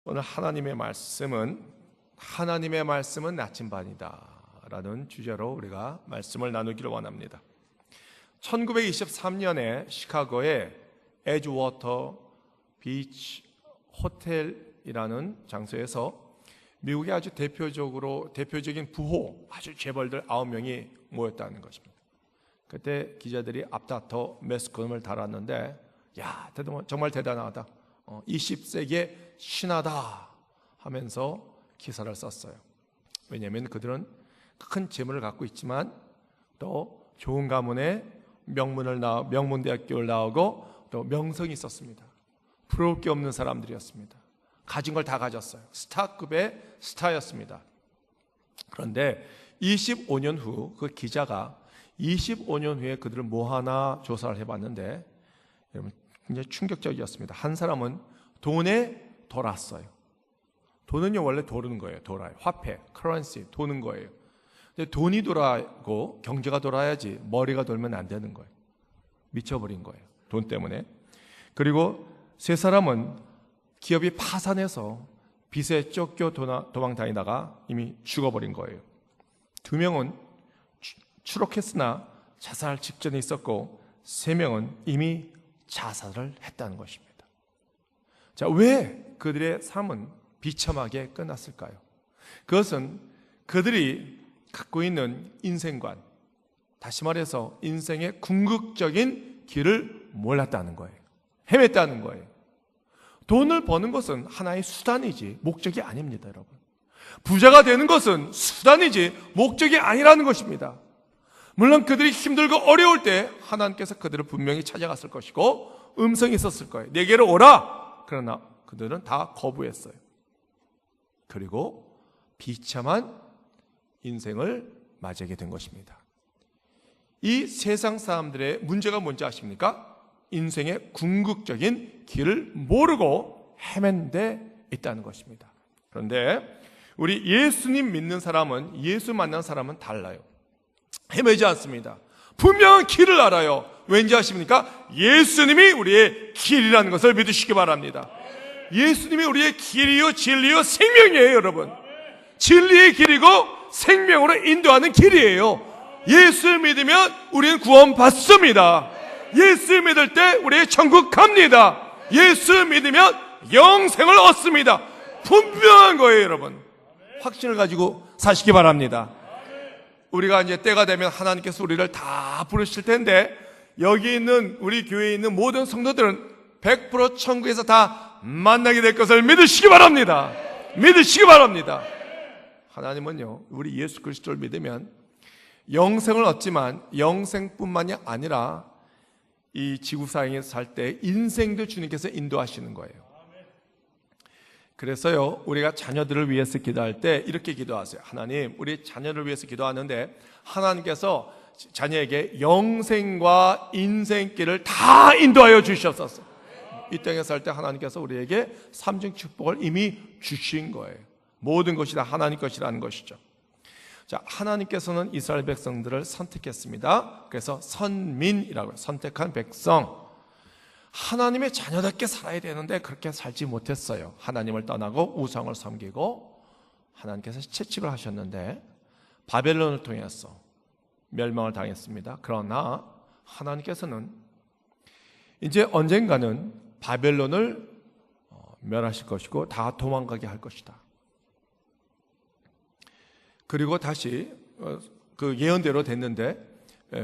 오늘 하나님의 말씀은 나침반이다 라는 주제로 우리가 말씀을 나누기를 원합니다. 1923년에 시카고의 에즈워터 비치 호텔이라는 장소에서 미국의 아주 대표적인 부호 아주 재벌들 9명이 모였다는 것입니다. 그때 기자들이 앞다퉈 매스컴을 달았는데, 야, 정말 대단하다, 20세기의 신하다 하면서 기사를 썼어요. 왜냐하면 그들은 큰 재물을 갖고 있지만 또 좋은 가문에 명문대학교를 나오고 또 명성이 있었습니다. 부러울 게 없는 사람들이었습니다. 가진 걸 다 가졌어요. 스타급의 스타였습니다. 그런데 25년 후 그 기자가 25년 후에 그들을 뭐 하나 조사를 해봤는데 여러분 굉장히 충격적이었습니다. 한 사람은 돈에 돌았어요. 돈은요 원래 도는 거예요. 돌아요. 화폐, 커런시 도는 거예요. 근데 돈이 돌아고 경제가 돌아야지 머리가 돌면 안 되는 거예요. 미쳐버린 거예요. 돈 때문에. 그리고 세 사람은 기업이 파산해서 빚에 쫓겨 도망 다니다가 이미 죽어버린 거예요. 2명은 추록했으나 자살 직전에 있었고 3명은 이미 자살을 했다는 것입니다. 자, 왜 그들의 삶은 비참하게 끝났을까요? 그것은 그들이 갖고 있는 인생관, 다시 말해서 인생의 궁극적인 길을 몰랐다는 거예요. 헤맸다는 거예요. 돈을 버는 것은 하나의 수단이지 목적이 아닙니다, 여러분. 부자가 되는 것은 수단이지 목적이 아니라는 것입니다. 물론 그들이 힘들고 어려울 때 하나님께서 그들을 분명히 찾아갔을 것이고 음성이 있었을 거예요. 내게로 오라! 그러나 그들은 다 거부했어요. 그리고 비참한 인생을 맞이하게 된 것입니다. 이 세상 사람들의 문제가 뭔지 아십니까? 인생의 궁극적인 길을 모르고 헤맨 데 있다는 것입니다. 그런데 우리 예수님 믿는 사람은, 예수 만난 사람은 달라요. 헤매지 않습니다. 분명한 길을 알아요. 왠지 아십니까? 예수님이 우리의 길이라는 것을 믿으시기 바랍니다. 예수님이 우리의 길이요 진리요 생명이에요, 여러분. 진리의 길이고 생명으로 인도하는 길이에요. 예수를 믿으면 우리는 구원 받습니다. 예수 믿을 때 우리 천국 갑니다. 예수 믿으면 영생을 얻습니다. 분명한 거예요, 여러분. 확신을 가지고 사시기 바랍니다. 우리가 이제 때가 되면 하나님께서 우리를 다 부르실 텐데, 여기 있는 우리 교회에 있는 모든 성도들은 100% 천국에서 다 만나게 될 것을 믿으시기 바랍니다. 믿으시기 바랍니다. 하나님은요, 우리 예수 그리스도를 믿으면 영생을 얻지만 영생뿐만이 아니라 이 지구상에서 살 때 인생도 주님께서 인도하시는 거예요. 그래서요, 우리가 자녀들을 위해서 기도할 때 이렇게 기도하세요. 하나님, 우리 자녀를 위해서 기도하는데 하나님께서 자녀에게 영생과 인생길을 다 인도하여 주셨었어. 이 땅에 살 때 하나님께서 우리에게 삼중 축복을 이미 주신 거예요. 모든 것이 다 하나님 것이라는 것이죠. 자, 하나님께서는 이스라엘 백성들을 선택했습니다. 그래서 선민이라고 해요. 선택한 백성. 하나님의 자녀답게 살아야 되는데 그렇게 살지 못했어요. 하나님을 떠나고 우상을 섬기고 하나님께서 채찍을 하셨는데 바벨론을 통해서 멸망을 당했습니다. 그러나 하나님께서는 이제 언젠가는 바벨론을 멸하실 것이고 다 도망가게 할 것이다. 그리고 다시 그 예언대로 됐는데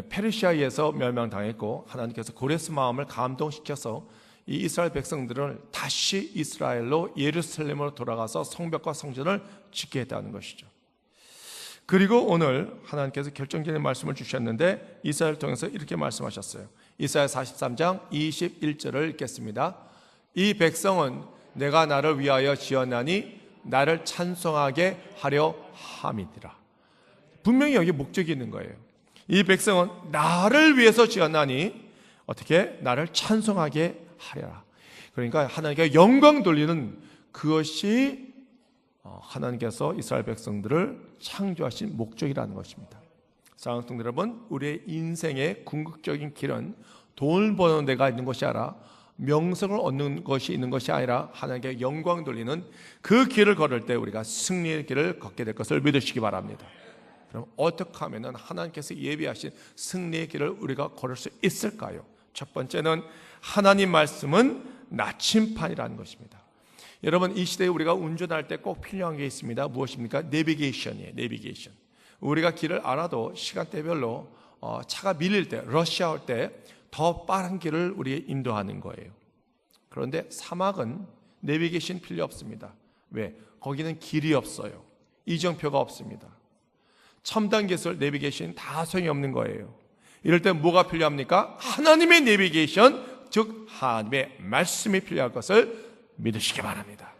페르시아에서 멸망당했고 하나님께서 고레스 마음을 감동시켜서 이 이스라엘 백성들을 다시 이스라엘로 예루살렘으로 돌아가서 성벽과 성전을 짓게 했다는 것이죠. 그리고 오늘 하나님께서 결정적인 말씀을 주셨는데 이사야를 통해서 이렇게 말씀하셨어요. 이사야 43장 21절을 읽겠습니다. 이 백성은 내가 나를 위하여 지었나니 나를 찬송하게 하려 함이니라. 분명히 여기 목적이 있는 거예요. 이 백성은 나를 위해서 지었나니 어떻게? 나를 찬송하게 하리라. 그러니까 하나님께 영광 돌리는 그것이 하나님께서 이스라엘 백성들을 창조하신 목적이라는 것입니다. 사랑하는 성도 여러분, 우리의 인생의 궁극적인 길은 돈을 버는 데가 있는 것이 아니라 명성을 얻는 것이 있는 것이 아니라 하나님께 영광 돌리는 그 길을 걸을 때 우리가 승리의 길을 걷게 될 것을 믿으시기 바랍니다. 그럼 어떻게 하면 하나님께서 예비하신 승리의 길을 우리가 걸을 수 있을까요? 첫 번째는 하나님 말씀은 나침판이라는 것입니다. 여러분, 이 시대에 우리가 운전할 때 꼭 필요한 게 있습니다. 무엇입니까? 내비게이션이에요. 내비게이션. 우리가 길을 알아도 시간대별로 차가 밀릴 때, 러시아올 때 더 빠른 길을 우리에 인도하는 거예요. 그런데 사막은 내비게이션 필요 없습니다. 왜? 거기는 길이 없어요. 이정표가 없습니다. 첨단 기술 내비게이션 다 소용이 없는 거예요. 이럴 때 뭐가 필요합니까? 하나님의 내비게이션, 즉 하나님의 말씀이 필요할 것을 믿으시기 바랍니다.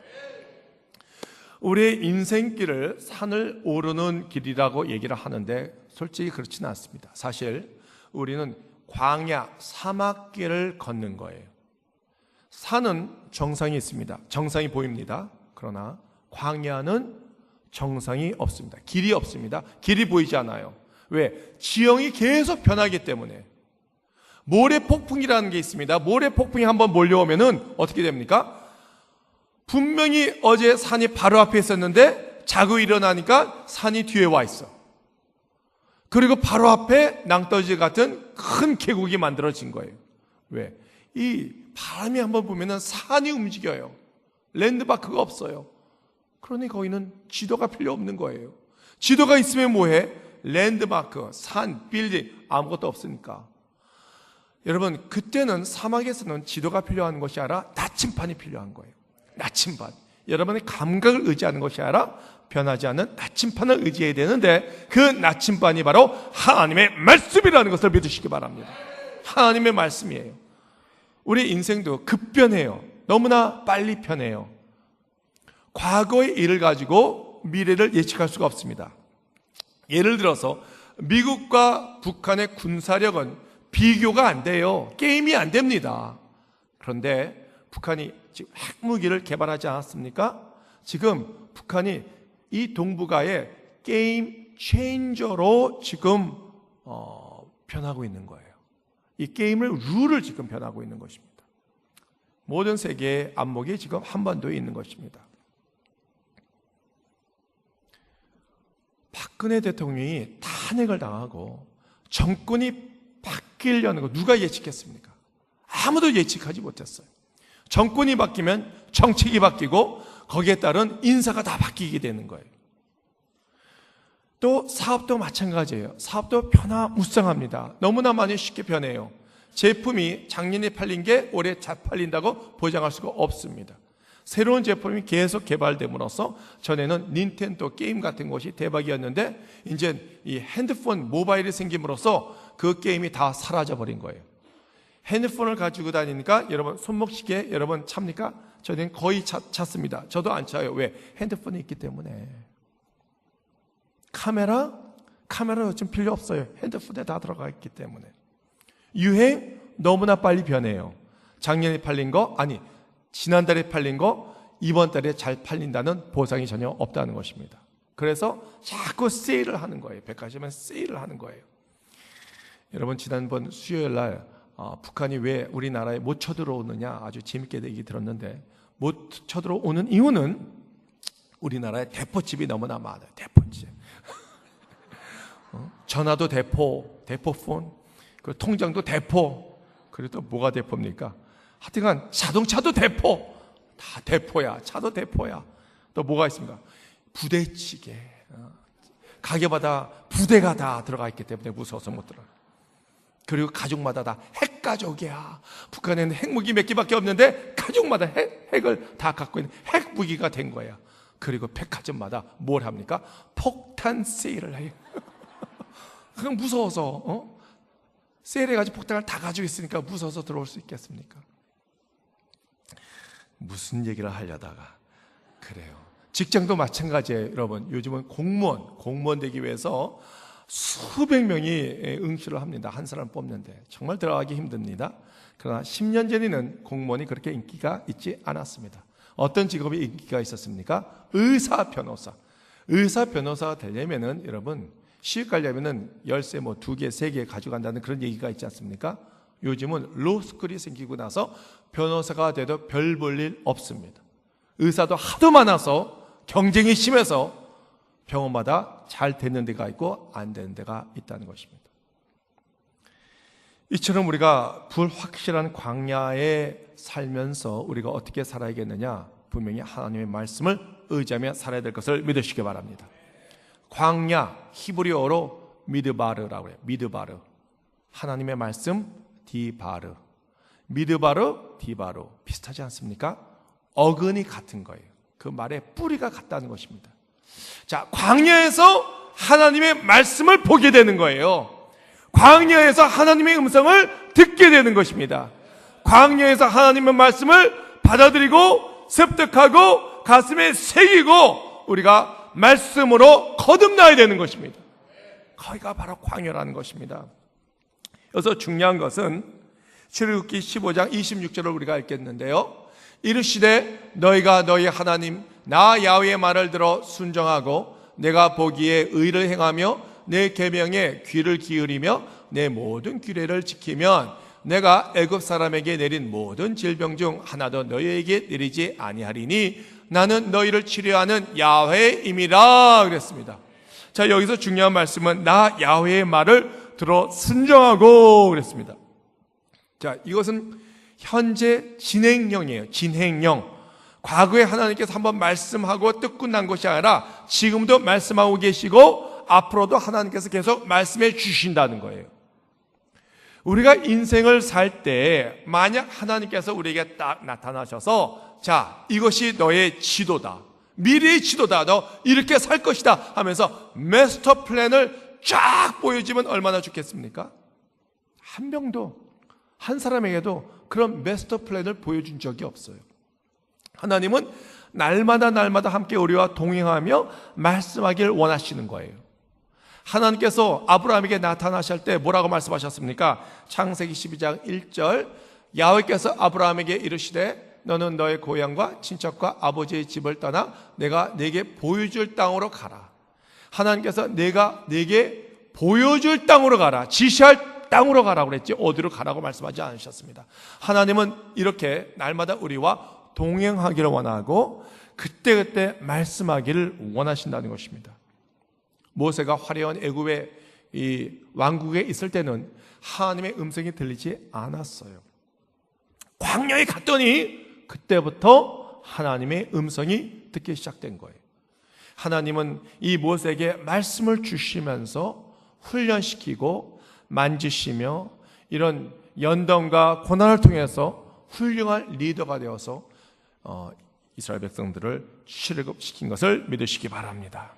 우리의 인생길을 산을 오르는 길이라고 얘기를 하는데 솔직히 그렇지는 않습니다. 사실 우리는 광야, 사막길을 걷는 거예요. 산은 정상이 있습니다. 정상이 보입니다. 그러나 광야는 정상이 없습니다. 길이 없습니다. 길이 보이지 않아요. 왜? 지형이 계속 변하기 때문에. 모래 폭풍이라는 게 있습니다. 모래 폭풍이 한번 몰려오면은 어떻게 됩니까? 분명히 어제 산이 바로 앞에 있었는데 자고 일어나니까 산이 뒤에 와 있어. 그리고 바로 앞에 낭떠러지 같은 큰 계곡이 만들어진 거예요. 왜? 이 바람이 한번 불면은 산이 움직여요. 랜드마크가 없어요. 그러니 거기는 지도가 필요 없는 거예요. 지도가 있으면 뭐해? 랜드마크, 산, 빌딩 아무것도 없으니까. 여러분, 그때는 사막에서는 지도가 필요한 것이 아니라 나침판이 필요한 거예요. 나침판. 여러분의 감각을 의지하는 것이 아니라 변하지 않는 나침판을 의지해야 되는데 그 나침판이 바로 하나님의 말씀이라는 것을 믿으시기 바랍니다. 하나님의 말씀이에요. 우리 인생도 급변해요. 너무나 빨리 변해요. 과거의 일을 가지고 미래를 예측할 수가 없습니다. 예를 들어서 미국과 북한의 군사력은 비교가 안 돼요. 게임이 안 됩니다. 그런데 북한이 지금 핵무기를 개발하지 않았습니까? 지금 북한이 이 동북아의 게임 체인저로 지금 변하고 있는 거예요. 이 게임을 룰을 지금 변하고 있는 것입니다. 모든 세계의 안목이 지금 한반도에 있는 것입니다. 박근혜 대통령이 탄핵을 당하고 정권이 바뀌려는 거 누가 예측했습니까? 아무도 예측하지 못했어요. 정권이 바뀌면 정책이 바뀌고 거기에 따른 인사가 다 바뀌게 되는 거예요. 또 사업도 마찬가지예요. 사업도 변화무쌍합니다. 너무나 많이 쉽게 변해요. 제품이 작년에 팔린 게 올해 잘 팔린다고 보장할 수가 없습니다. 새로운 제품이 계속 개발됨으로써 전에는 닌텐도 게임 같은 것이 대박이었는데 이제 이 핸드폰 모바일이 생김으로써 그 게임이 다 사라져버린 거예요. 핸드폰을 가지고 다니니까 여러분 손목시계 여러분 찹니까? 저는 거의 찾습니다. 저도 안 차요. 왜? 핸드폰이 있기 때문에. 카메라 요즘 필요 없어요. 핸드폰에 다 들어가 있기 때문에. 유행 너무나 빨리 변해요. 작년에 팔린 거 아니 지난달에 팔린 거 이번 달에 잘 팔린다는 보장이 전혀 없다는 것입니다. 그래서 자꾸 세일을 하는 거예요. 백화점에 세일을 하는 거예요. 여러분 지난번 수요일 날 북한이 왜 우리나라에 못 쳐들어오느냐 아주 재밌게 얘기 들었는데 못 쳐들어오는 이유는 우리나라에 대포집이 너무나 많아요. 대포집. 전화도 대포, 대포폰, 그 통장도 대포. 그리고 또 뭐가 대포입니까? 하여튼간 자동차도 대포. 다 대포야. 차도 대포야. 또 뭐가 있습니까? 부대찌개. 가게마다 부대가 다 들어가 있기 때문에 무서워서 못 들어요. 그리고 가족마다 다 핵가족이야. 북한에는 핵무기 몇 개밖에 없는데 가족마다 핵을 다 갖고 있는 핵무기가 된 거야. 그리고 백화점마다 뭘 합니까? 폭탄 세일을 해요. 그건 무서워서 세일해가지고 폭탄을 다 가지고 있으니까 무서워서 들어올 수 있겠습니까? 무슨 얘기를 하려다가 그래요. 직장도 마찬가지예요. 여러분 요즘은 공무원 되기 위해서 수백 명이 응시를 합니다. 한 사람 뽑는데 정말 들어가기 힘듭니다. 그러나 10년 전에는 공무원이 그렇게 인기가 있지 않았습니다. 어떤 직업이 인기가 있었습니까? 의사, 변호사. 의사, 변호사가 되려면은 여러분 시집 가려면은 열쇠 뭐 2개, 3개 가져간다는 그런 얘기가 있지 않습니까? 요즘은 로스쿨이 생기고 나서 변호사가 돼도 별 볼 일 없습니다. 의사도 하도 많아서 경쟁이 심해서 병원마다 잘 되는 데가 있고 안 되는 데가 있다는 것입니다. 이처럼 우리가 불확실한 광야에 살면서 우리가 어떻게 살아야겠느냐? 분명히 하나님의 말씀을 의지하며 살아야 될 것을 믿으시기 바랍니다. 광야, 히브리어로 미드바르라고 해요. 미드바르. 하나님의 말씀 디바르. 미드바르, 디바르. 비슷하지 않습니까? 어근이 같은 거예요. 그 말의 뿌리가 같다는 것입니다. 자, 광야에서 하나님의 말씀을 보게 되는 거예요. 광야에서 하나님의 음성을 듣게 되는 것입니다. 광야에서 하나님의 말씀을 받아들이고 습득하고 가슴에 새기고 우리가 말씀으로 거듭나야 되는 것입니다. 거기가 바로 광야라는 것입니다. 여기서 중요한 것은 출애굽기 15장 26절을 우리가 읽겠는데요. 이르시되 너희가 너희 하나님 나 야훼의 말을 들어 순종하고 내가 보기에 의를 행하며 내 계명에 귀를 기울이며 내 모든 규례를 지키면 내가 애굽 사람에게 내린 모든 질병 중 하나도 너희에게 내리지 아니하리니 나는 너희를 치료하는 야훼임이라 그랬습니다. 자, 여기서 중요한 말씀은 나 야훼의 말을 들어 순종하고 그랬습니다. 자, 이것은 현재 진행형이에요. 진행형. 과거에 하나님께서 한번 말씀하고 뜻 끝난 것이 아니라 지금도 말씀하고 계시고 앞으로도 하나님께서 계속 말씀해 주신다는 거예요. 우리가 인생을 살 때 만약 하나님께서 우리에게 딱 나타나셔서 자, 이것이 너의 지도다. 미래의 지도다. 너 이렇게 살 것이다 하면서 마스터 플랜을 쫙 보여주면 얼마나 좋겠습니까? 한 명도 한 사람에게도 그런 마스터 플랜을 보여준 적이 없어요. 하나님은 날마다 함께 우리와 동행하며 말씀하길 원하시는 거예요. 하나님께서 아브라함에게 나타나실 때 뭐라고 말씀하셨습니까? 창세기 12장 1절 야훼께서 아브라함에게 이르시되 너는 너의 고향과 친척과 아버지의 집을 떠나 내가 네게 보여줄 땅으로 가라. 하나님께서 내가 네게 보여줄 땅으로 가라. 지시할 땅으로 가라고 그랬지 어디로 가라고 말씀하지 않으셨습니다. 하나님은 이렇게 날마다 우리와 동행하기를 원하고 그때그때 말씀하기를 원하신다는 것입니다. 모세가 화려한 애굽의 이 왕국에 있을 때는 하나님의 음성이 들리지 않았어요. 광야에 갔더니 그때부터 하나님의 음성이 듣기 시작된 거예요. 하나님은 이 모세에게 말씀을 주시면서 훈련시키고 만지시며 이런 연단과 고난을 통해서 훌륭한 리더가 되어서 이스라엘 백성들을 출애굽시킨 것을 믿으시기 바랍니다.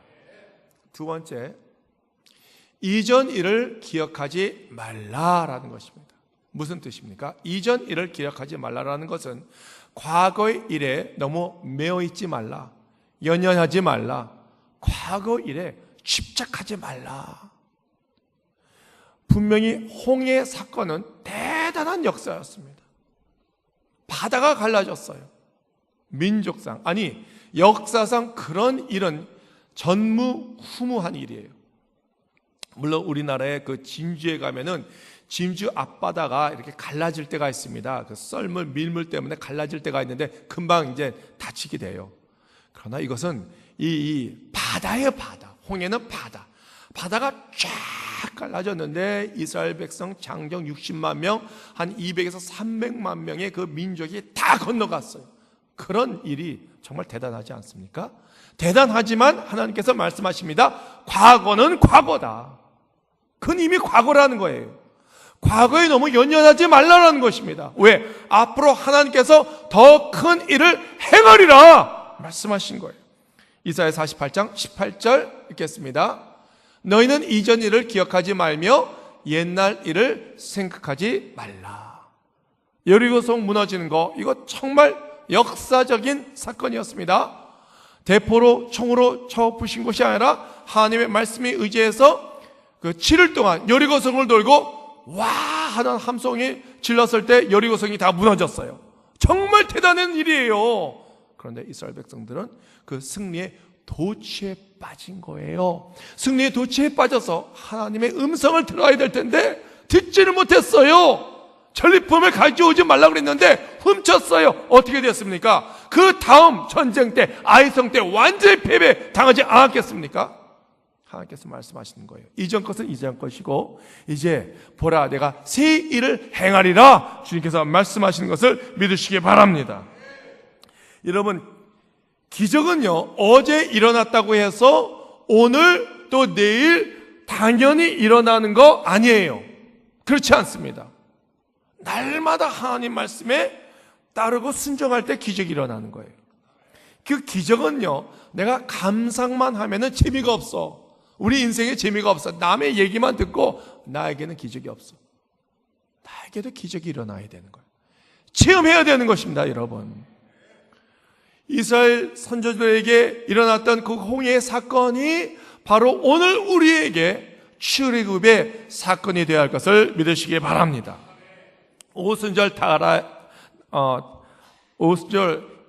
두 번째, 이전 일을 기억하지 말라라는 것입니다. 무슨 뜻입니까? 이전 일을 기억하지 말라라는 것은 과거의 일에 너무 매어 있지 말라, 연연하지 말라, 과거 일에 집착하지 말라. 분명히 홍해 사건은 대단한 역사였습니다. 바다가 갈라졌어요. 민족상, 아니 역사상 그런 일은 전무후무한 일이에요. 물론 우리나라의 그 진주에 가면은 진주 앞바다가 이렇게 갈라질 때가 있습니다. 그 썰물, 밀물 때문에 갈라질 때가 있는데 금방 이제 다치게 돼요. 그러나 이것은 이 바다예요, 바다. 홍해는 바다. 바다가 쫙 갈라졌는데 이스라엘 백성 장정 60만 명, 한 200에서 300만 명의 그 민족이 다 건너갔어요. 그런 일이 정말 대단하지 않습니까? 대단하지만 하나님께서 말씀하십니다. 과거는 과거다. 그건 이미 과거라는 거예요. 과거에 너무 연연하지 말라는 것입니다. 왜? 앞으로 하나님께서 더 큰 일을 행하리라 말씀하신 거예요. 이사야 48장 18절 읽겠습니다. 너희는 이전 일을 기억하지 말며 옛날 일을 생각하지 말라. 여리고성 무너지는 거, 이거 정말 역사적인 사건이었습니다. 대포로 총으로 쳐 부신 것이 아니라 하나님의 말씀에 의지해서 그 7일 동안 여리고성을 돌고 와 하는 함성이 질렀을 때 여리고성이 다 무너졌어요. 정말 대단한 일이에요. 그런데 이스라엘 백성들은 그 승리의 도취에 빠진 거예요. 승리의 도취에 빠져서 하나님의 음성을 들어야 될 텐데 듣지를 못했어요. 전리품을 가져오지 말라고 그랬는데 훔쳤어요. 어떻게 됐습니까? 그 다음 전쟁 때, 아이성 때 완전히 패배 당하지 않았겠습니까? 하나님께서 말씀하시는 거예요. 이전 것은 이전 것이고 이제 보라 내가 새 일을 행하리라 주님께서 말씀하시는 것을 믿으시기 바랍니다. 여러분, 기적은요 어제 일어났다고 해서 오늘 또 내일 당연히 일어나는 거 아니에요. 그렇지 않습니다. 날마다 하나님 말씀에 따르고 순종할 때 기적이 일어나는 거예요. 그 기적은요 내가 감상만 하면은 재미가 없어. 우리 인생에 재미가 없어. 남의 얘기만 듣고 나에게는 기적이 없어. 나에게도 기적이 일어나야 되는 거예요. 체험해야 되는 것입니다, 여러분. 이스라엘 선조들에게 일어났던 그 홍해의 사건이 바로 오늘 우리에게 출애굽의 사건이 되어야 할 것을 믿으시기 바랍니다. 오순절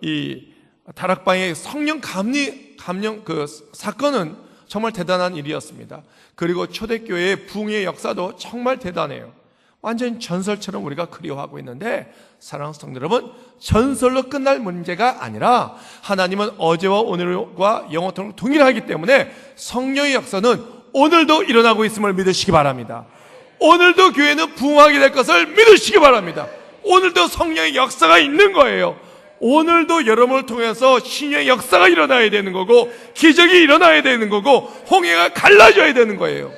이 다락방의 성령 감령 그 사건은 정말 대단한 일이었습니다. 그리고 초대교회의 부흥의 역사도 정말 대단해요. 완전 전설처럼 우리가 그리워하고 있는데 사랑하는 성도 여러분, 전설로 끝날 문제가 아니라 하나님은 어제와 오늘과 영원토록 동일하기 때문에 성령의 역사는 오늘도 일어나고 있음을 믿으시기 바랍니다. 오늘도 교회는 부흥하게 될 것을 믿으시기 바랍니다. 오늘도 성령의 역사가 있는 거예요. 오늘도 여러분을 통해서 신의 역사가 일어나야 되는 거고 기적이 일어나야 되는 거고 홍해가 갈라져야 되는 거예요.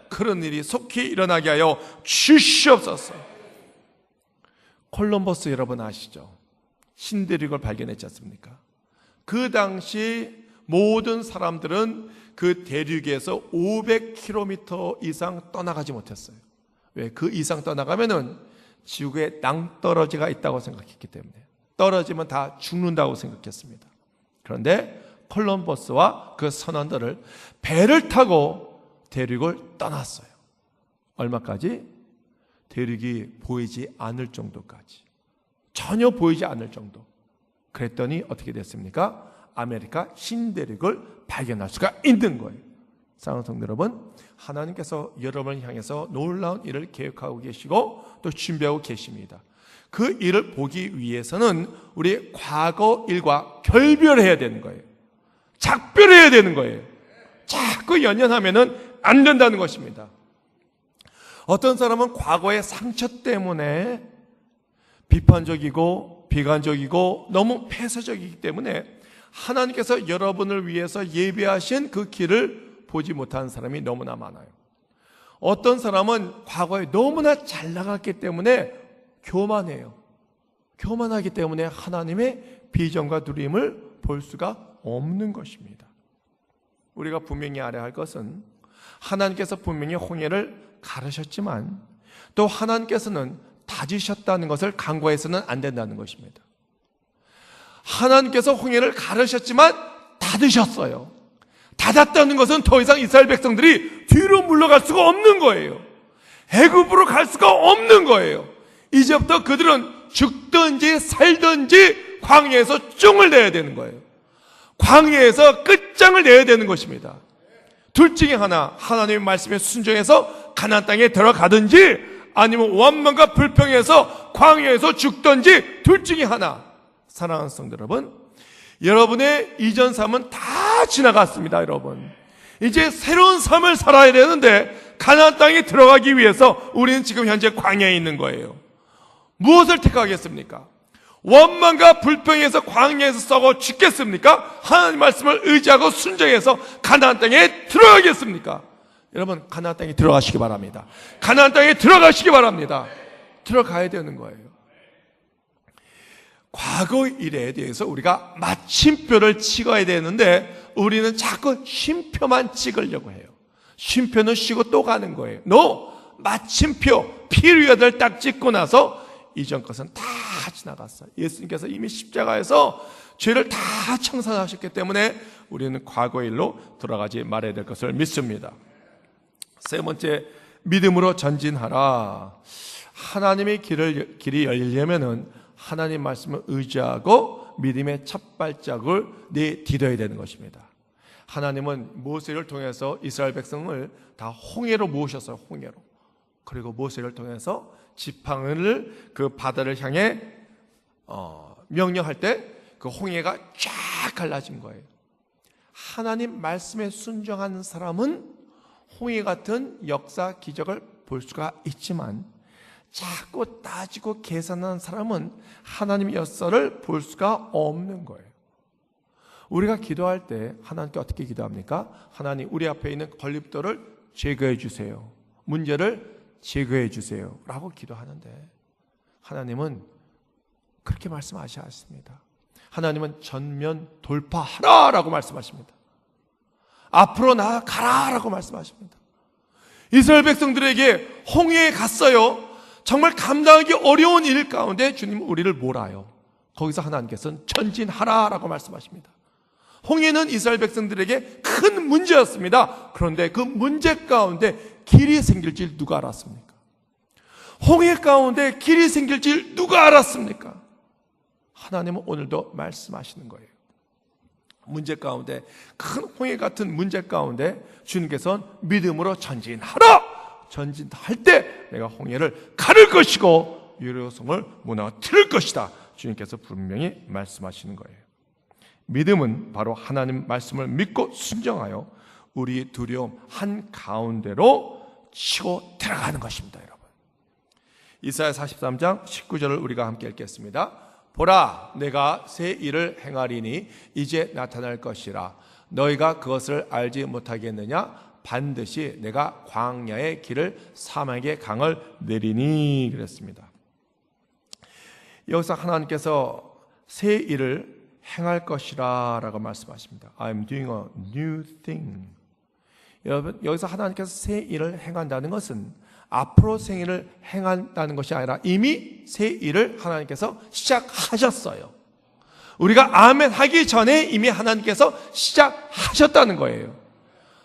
그런 일이 속히 일어나게 하여 주시옵소서. 콜럼버스 여러분 아시죠? 신대륙을 발견했지 않습니까? 그 당시 모든 사람들은 그 대륙에서 500km 이상 떠나가지 못했어요. 왜? 그 이상 떠나가면은 지구에 낭떠러지가 있다고 생각했기 때문에 떨어지면 다 죽는다고 생각했습니다. 그런데 콜럼버스와 그 선원들을 배를 타고 대륙을 떠났어요. 얼마까지? 대륙이 보이지 않을 정도까지. 전혀 보이지 않을 정도. 그랬더니 어떻게 됐습니까? 아메리카 신대륙을 발견할 수가 있는 거예요. 사랑하는 성도 여러분, 하나님께서 여러분을 향해서 놀라운 일을 계획하고 계시고 또 준비하고 계십니다. 그 일을 보기 위해서는 우리 과거 일과 결별해야 되는 거예요. 작별해야 되는 거예요. 자꾸 연연하면은 안 된다는 것입니다. 어떤 사람은 과거의 상처 때문에 비판적이고 비관적이고 너무 폐쇄적이기 때문에 하나님께서 여러분을 위해서 예비하신 그 길을 보지 못하는 사람이 너무나 많아요. 어떤 사람은 과거에 너무나 잘 나갔기 때문에 교만해요. 교만하기 때문에 하나님의 비전과 누림을 볼 수가 없는 것입니다. 우리가 분명히 알아야 할 것은 하나님께서 분명히 홍해를 가르셨지만 또 하나님께서는 다지셨다는 것을 간과해서는 안 된다는 것입니다. 하나님께서 홍해를 가르셨지만 닫으셨어요. 닫았다는 것은 더 이상 이스라엘 백성들이 뒤로 물러갈 수가 없는 거예요. 애굽으로 갈 수가 없는 거예요. 이제부터 그들은 죽든지 살든지 광야에서 쫑을 내야 되는 거예요. 광야에서 끝장을 내야 되는 것입니다. 둘 중에 하나, 하나님의 말씀에 순종해서 가나안 땅에 들어가든지 아니면 원망과 불평에서 광야에서 죽든지 둘 중에 하나. 사랑하는 성도 여러분, 여러분의 이전 삶은 다 지나갔습니다. 여러분, 이제 새로운 삶을 살아야 되는데 가나안 땅에 들어가기 위해서 우리는 지금 현재 광야에 있는 거예요. 무엇을 택하겠습니까? 원망과 불평에서 광야에서 썩어 죽겠습니까? 하나님 말씀을 의지하고 순종해서 가나안 땅에 들어가겠습니까? 여러분, 가나안 땅에 들어가시기 바랍니다. 가나안 땅에 들어가시기 바랍니다. 들어가야 되는 거예요. 과거 일에 대해서 우리가 마침표를 찍어야 되는데 우리는 자꾸 쉼표만 찍으려고 해요. 쉼표는 쉬고 또 가는 거예요. 마침표, 피리어드를 딱 찍고 나서 이전 것은 다 지나갔어요. 예수님께서 이미 십자가에서 죄를 다 청산하셨기 때문에 우리는 과거 일로 돌아가지 말아야 될 것을 믿습니다. 세 번째, 믿음으로 전진하라. 하나님의 길이 열리려면은 하나님 말씀을 의지하고 믿음의 첫 발짝을 내디뎌야 되는 것입니다. 하나님은 모세를 통해서 이스라엘 백성을 다 홍해로 모으셨어요. 홍해로. 그리고 모세를 통해서 지팡이를 그 바다를 향해 명령할 때 그 홍해가 쫙 갈라진 거예요. 하나님 말씀에 순종하는 사람은 홍해 같은 역사 기적을 볼 수가 있지만 자꾸 따지고 계산하는 사람은 하나님의 역사를 볼 수가 없는 거예요. 우리가 기도할 때 하나님께 어떻게 기도합니까? 하나님, 우리 앞에 있는 걸림돌을 제거해 주세요. 문제를 제거해 주세요 라고 기도하는데 하나님은 그렇게 말씀하시지 않습니다. 하나님은 전면 돌파하라 라고 말씀하십니다. 앞으로 나아가라 라고 말씀하십니다. 이스라엘 백성들에게 홍해에 갔어요. 정말 감당하기 어려운 일 가운데 주님은 우리를 몰아요. 거기서 하나님께서는 전진하라 라고 말씀하십니다. 홍해는 이스라엘 백성들에게 큰 문제였습니다. 그런데 그 문제 가운데 길이 생길 줄 누가 알았습니까? 홍해 가운데 길이 생길 줄 누가 알았습니까? 하나님은 오늘도 말씀하시는 거예요. 문제 가운데, 큰 홍해 같은 문제 가운데 주님께서는 믿음으로 전진하라! 전진할 때 내가 홍해를 가를 것이고 여리고성을 무너뜨릴 것이다. 주님께서 분명히 말씀하시는 거예요. 믿음은 바로 하나님 말씀을 믿고 순종하여 우리 두려움 한가운데로 치고 들어가는 것입니다. 여러분, 이사야 43장 19절을 우리가 함께 읽겠습니다. 보라, 내가 새 일을 행하리니 이제 나타날 것이라. 너희가 그것을 알지 못하겠느냐? 반드시 내가 광야의 길을 사막의 강을 내리니. 그랬습니다. 여기서 하나님께서 새 일을 행할 것이라 라고 말씀하십니다. I'm doing a new thing. 여러분, 여기서 하나님께서 새 일을 행한다는 것은 앞으로 생일을 행한다는 것이 아니라 이미 새 일을 하나님께서 시작하셨어요. 우리가 아멘 하기 전에 이미 하나님께서 시작하셨다는 거예요.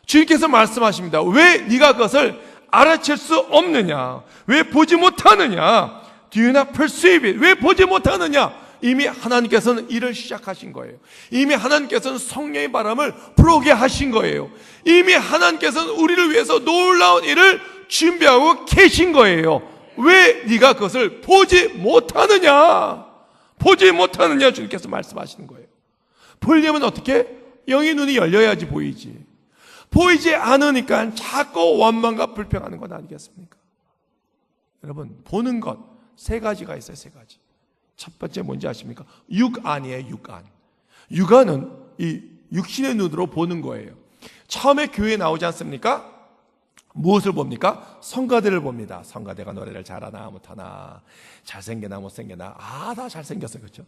주님께서 말씀하십니다. 왜 네가 그것을 알아챌 수 없느냐? 왜 보지 못하느냐? Do you not perceive it? 왜 보지 못하느냐? 이미 하나님께서는 일을 시작하신 거예요. 이미 하나님께서는 성령의 바람을 불어오게 하신 거예요. 이미 하나님께서는 우리를 위해서 놀라운 일을 준비하고 계신 거예요. 왜 네가 그것을 보지 못하느냐? 보지 못하느냐? 주님께서 말씀하시는 거예요. 보려면 어떻게? 영의 눈이 열려야지 보이지. 보이지 않으니까 자꾸 원망과 불평하는 것 아니겠습니까? 여러분, 보는 것 세 가지가 있어요. 세 가지. 첫 번째 뭔지 아십니까? 육안이에요. 육안. 육안은 이 육신의 눈으로 보는 거예요. 처음에 교회에 나오지 않습니까? 무엇을 봅니까? 성가대를 봅니다. 성가대가 노래를 잘하나 못하나, 잘생겨나 못생겨나. 다 잘생겼어요. 그렇죠?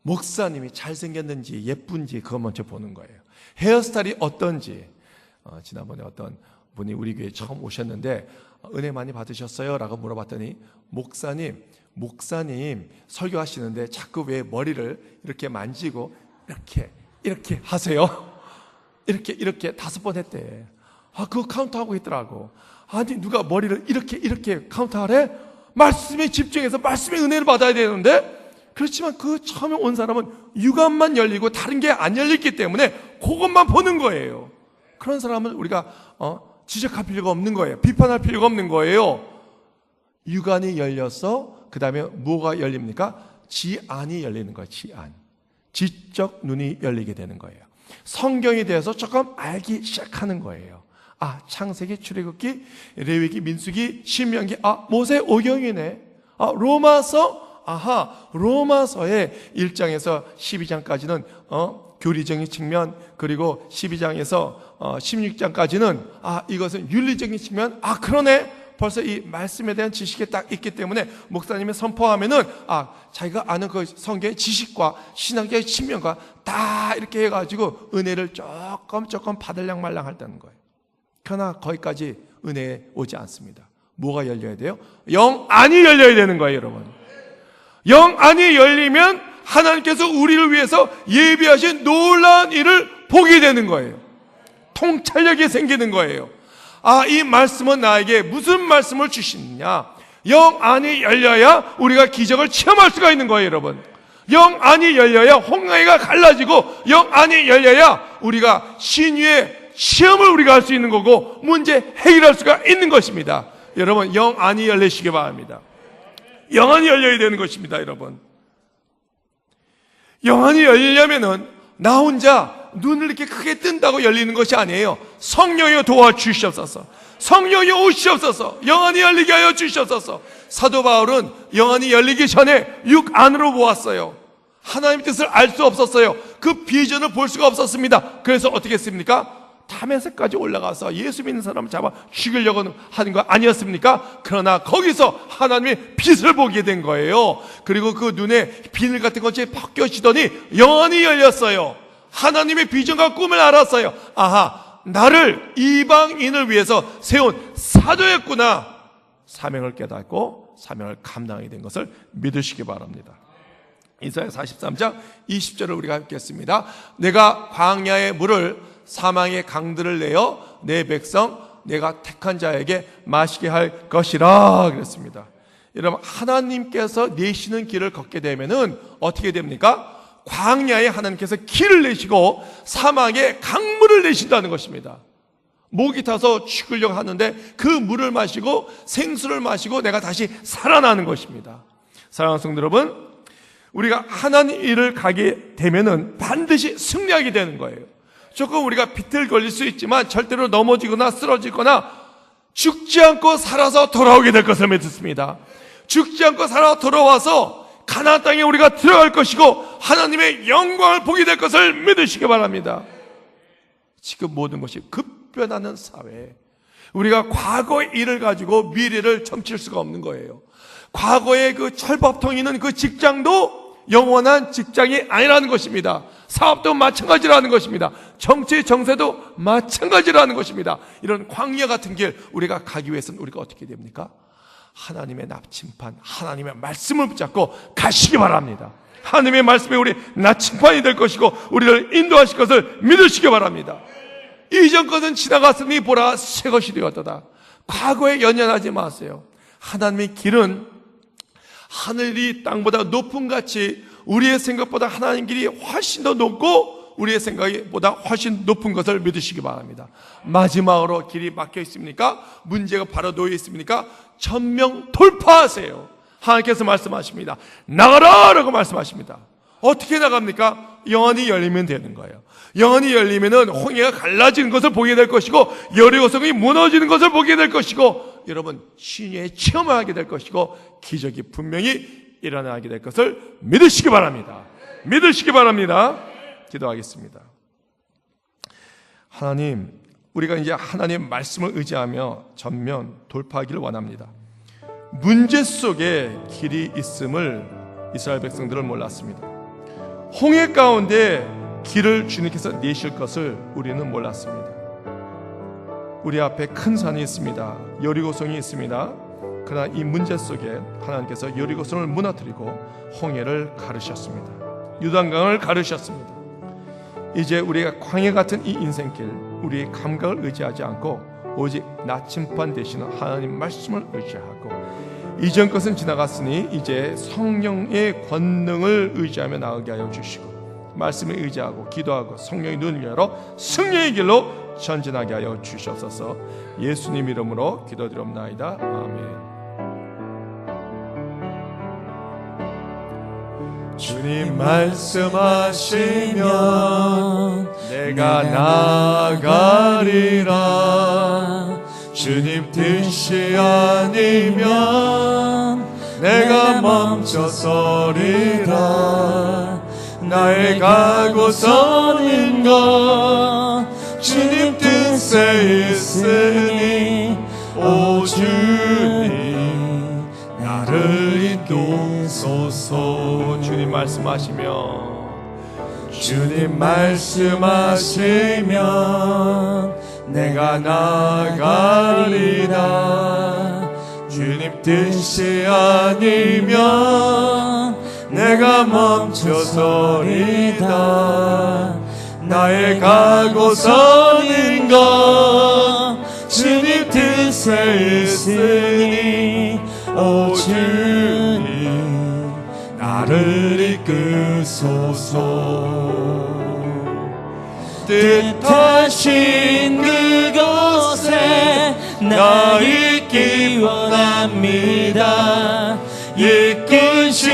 목사님이 잘생겼는지 예쁜지 그거 먼저 보는 거예요. 헤어스타일이 어떤지. 지난번에 어떤 분이 우리 교회에 처음 오셨는데 은혜 많이 받으셨어요? 라고 물어봤더니 목사님 설교하시는데 자꾸 왜 머리를 이렇게 만지고 이렇게 하세요? 이렇게 5번 했대. 그거 카운트하고 있더라고. 아니, 누가 머리를 이렇게 카운트하래? 말씀에 집중해서 말씀의 은혜를 받아야 되는데. 그렇지만 그 처음에 온 사람은 육안만 열리고 다른 게 안 열렸기 때문에 그것만 보는 거예요. 그런 사람은 우리가 지적할 필요가 없는 거예요. 비판할 필요가 없는 거예요. 육안이 열려서 그 다음에 뭐가 열립니까? 지안이 열리는 거예요. 지안. 지적 눈이 열리게 되는 거예요. 성경에 대해서 조금 알기 시작하는 거예요. 창세기, 출애굽기, 레위기, 민수기, 신명기, 모세 오경이네. 로마서, 로마서의 1장에서 12장까지는 교리적인 측면, 그리고 12장에서 16장까지는 이것은 윤리적인 측면. 그러네. 벌써 이 말씀에 대한 지식이 딱 있기 때문에 목사님이 선포하면은 자기가 아는 그 성경의 지식과 신학의 측면과 다 이렇게 해가지고 은혜를 조금 받을랑 말랑 한다는 거예요. 그러나 거기까지 은혜에 오지 않습니다. 뭐가 열려야 돼요? 영안이 열려야 되는 거예요, 여러분. 영안이 열리면 하나님께서 우리를 위해서 예비하신 놀라운 일을 보게 되는 거예요. 통찰력이 생기는 거예요. 이 말씀은 나에게 무슨 말씀을 주시느냐? 영안이 열려야 우리가 기적을 체험할 수가 있는 거예요, 여러분. 영안이 열려야 홍해가 갈라지고, 영안이 열려야 우리가 신유의 시험을 우리가 할 수 있는 거고 문제 해결할 수가 있는 것입니다. 여러분, 영안이 열리시기 바랍니다. 영안이 열려야 되는 것입니다, 여러분. 영안이 열리려면은 나 혼자 눈을 이렇게 크게 뜬다고 열리는 것이 아니에요. 성령이 도와주시옵소서. 성령이 오시옵소서. 영안이 열리게 하여 주시옵소서. 사도 바울은 영안이 열리기 전에 육 안으로 보았어요. 하나님의 뜻을 알 수 없었어요. 그 비전을 볼 수가 없었습니다. 그래서 어떻게 했습니까? 다메섹까지 올라가서 예수 믿는 사람을 잡아 죽이려고 하는 거 아니었습니까? 그러나 거기서 하나님의 빛을 보게 된 거예요. 그리고 그 눈에 비늘 같은 것이 벗겨지더니 영안이 열렸어요. 하나님의 비전과 꿈을 알았어요. 아하, 나를 이방인을 위해서 세운 사도였구나. 사명을 깨닫고 사명을 감당하게 된 것을 믿으시기 바랍니다. 이사야 43장 20절을 우리가 읽겠습니다. 내가 광야의 물을 사망의 강들을 내어 내 백성 내가 택한 자에게 마시게 할 것이라 그랬습니다. 여러분, 하나님께서 내시는 길을 걷게 되면은 어떻게 됩니까? 광야에 하나님께서 길을 내시고 사막에 강물을 내신다는 것입니다. 목이 타서 죽으려고 하는데 그 물을 마시고 생수를 마시고 내가 다시 살아나는 것입니다. 사랑하는 성도 여러분, 우리가 하나님 일을 가게 되면은 반드시 승리하게 되는 거예요. 조금 우리가 비틀거릴 수 있지만 절대로 넘어지거나 쓰러지거나 죽지 않고 살아서 돌아오게 될 것을 믿습니다. 죽지 않고 살아 돌아와서 가나안 땅에 우리가 들어갈 것이고 하나님의 영광을 보게 될 것을 믿으시기 바랍니다. 지금 모든 것이 급변하는 사회에 우리가 과거의 일을 가지고 미래를 점칠 수가 없는 거예요. 과거의 그 철밥통 있는 그 직장도 영원한 직장이 아니라는 것입니다. 사업도 마찬가지라는 것입니다. 정치 정세도 마찬가지라는 것입니다. 이런 광야 같은 길 우리가 가기 위해서는 우리가 어떻게 됩니까? 하나님의 나침판, 하나님의 말씀을 붙잡고 가시기 바랍니다. 하나님의 말씀이 우리 나침판이 될 것이고 우리를 인도하실 것을 믿으시기 바랍니다. 이전 것은 지나갔으니 보라 새 것이 되었도다. 과거에 연연하지 마세요. 하나님의 길은 하늘이 땅보다 높은 같이 우리의 생각보다 하나님 길이 훨씬 더 높고 우리의 생각보다 훨씬 높은 것을 믿으시기 바랍니다. 마지막으로 길이 막혀 있습니까? 문제가 바로 놓여 있습니까? 천명 돌파하세요. 하나님께서 말씀하십니다. 나가라! 라고 말씀하십니다. 어떻게 나갑니까? 영안이 열리면 되는 거예요. 영안이 열리면은 홍해가 갈라지는 것을 보게 될 것이고 여리고성이 무너지는 것을 보게 될 것이고 여러분 신유의 체험을 하게 될 것이고 기적이 분명히 일어나게 될 것을 믿으시기 바랍니다. 믿으시기 바랍니다. 기도하겠습니다. 하나님, 우리가 이제 하나님의 말씀을 의지하며 전면 돌파하기를 원합니다. 문제 속에 길이 있음을 이스라엘 백성들은 몰랐습니다. 홍해 가운데 길을 주님께서 내실 것을 우리는 몰랐습니다. 우리 앞에 큰 산이 있습니다. 여리고성이 있습니다. 그러나 이 문제 속에 하나님께서 여리고성을 무너뜨리고 홍해를 가르셨습니다. 요단강을 가르셨습니다. 이제 우리가 광야 같은 이 인생길, 우리의 감각을 의지하지 않고 오직 나침반 되시는 하나님 말씀을 의지하고 이전 것은 지나갔으니 이제 성령의 권능을 의지하며 나아가게 하여 주시고 말씀에 의지하고 기도하고 성령의 눈을 열어 승리의 길로 전진하게 하여 주시옵소서. 예수님 이름으로 기도드립나이다. 아멘. 주님 말씀하시면 내가 나아가리라. 주님 뜻이 아니면 내가 멈춰서리라. 나의 가고서는 것 주님 뜻에 있으니 오 주님 나를 인도소서. 주님 말씀하시면 주님 말씀하시면 내가 나아가리라. 주님 뜻이 아니면 내가 멈춰서리다. 나의 가고 서는 것 주님 뜻에 있으니 오 주님 나를 이끄소서. 뜻하신 그곳에 나 있기 원합니다. 이끄시는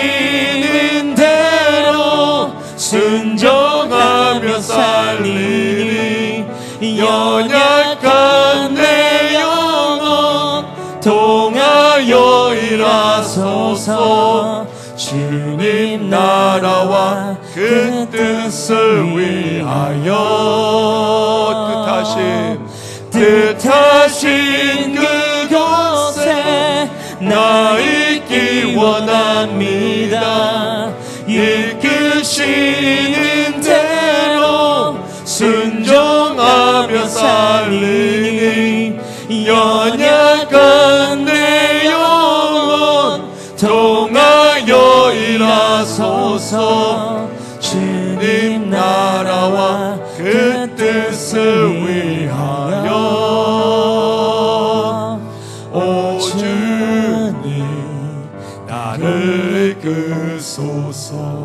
대로 순종하며 살리니 연약한 내 영혼 통하여 일하소서. 주님 나라와 그 뜻을 위하여 뜻하신 그곳에 나 있기 원합니다. 이끄시는 대로 순종하며 살리니 연약한 내 영혼 통하여 일하소서. 주님 나라와 그 뜻을 위하여 오 주님 나를 이끄소서.